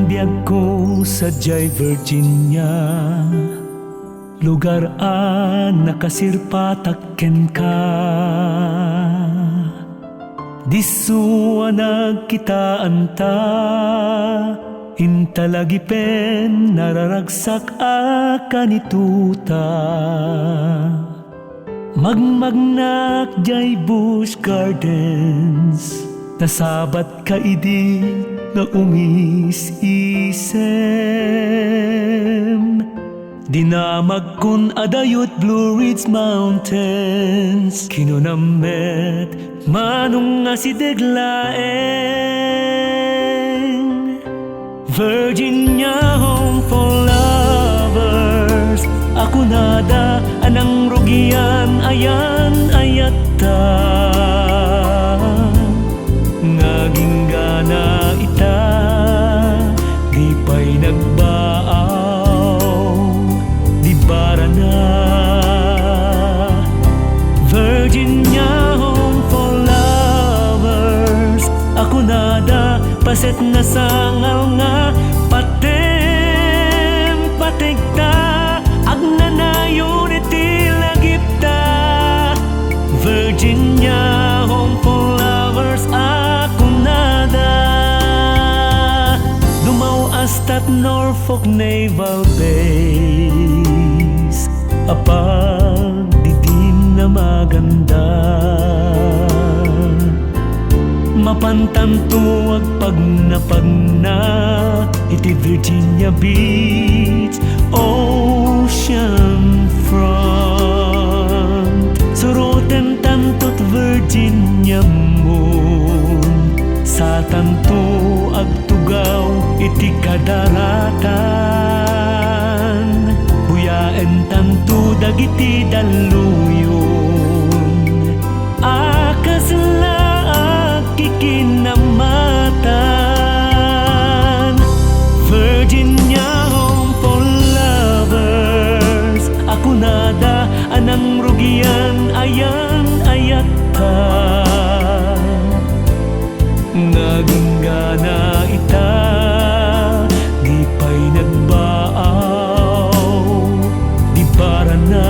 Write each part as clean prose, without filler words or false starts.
biyag ko sa Virginia, lugar nakasirpatakken ka. Disu nagkitaan ta, intalagipen nararagsak akanituta. Magmagnak jay Busch Gardens, nasabat ka idi nga umis-isem. Dinamag kun adayot Blue Ridge Mountains, kinunamet manong nga si deglaeng. Virginia, home for lovers, ako nada anang rugian ayan ayata. Ngaging gana ita, di pa'y nagbaaw, di bara na. Virginia, home for lovers, ako nada paset na sangal nga patem patigta. Agnanayon iti lagipta. Virginia, home for lovers, ako nada. Lumaw astat Norfolk Naval Base, apag didim na maganda. Mapantantuag pag napagna iti Virginia Beach, ocean front. Suroten tantot Virginia moon, sa tanto agtugaw iti kadaratan. Buyaen tanto dagiti daluyon, akasla kikinamatan. Virginia, home for lovers, ako nada anang rugian ayan ayata. Ngaging gana ita, di pa'y nagbaaw, di bara na.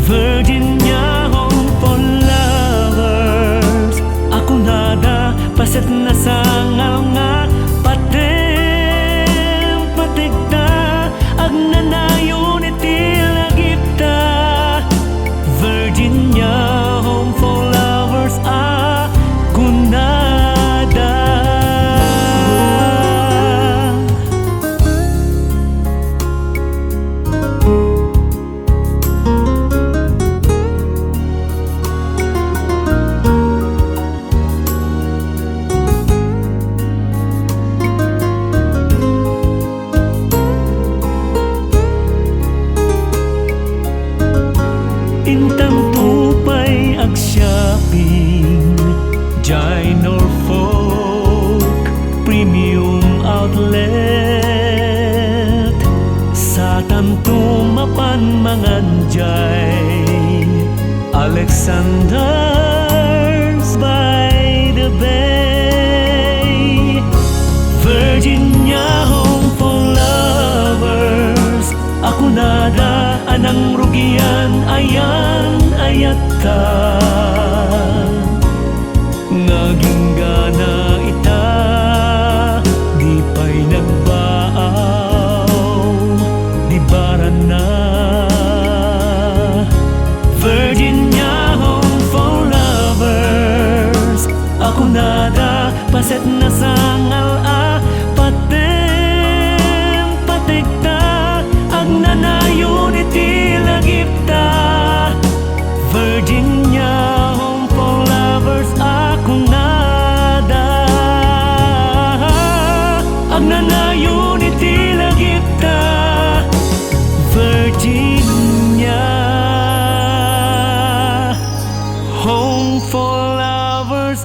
Virginia, home for lovers, ako nada paset na sangal nga patem patigta. Agnanayon iti lagipta. Virginia, home for lovers, ako nada. Intang tupay ag-shopping, jay Norfolk Premium Outlet. Sa tanto mapan manganjay, Alexander's by the Bay. Virginia, home for lovers, ako nada anang rugian ayan ayata. Ngaging gana ita, di pa'y nagbaaw, di bara na. Virginia, home for lovers, ako nada paset na sangal patem patigta. Agnanayon iti lagipta. Virginia, home for lovers, ako nada. Agnanayon iti lagipta. Virginia, home for lovers,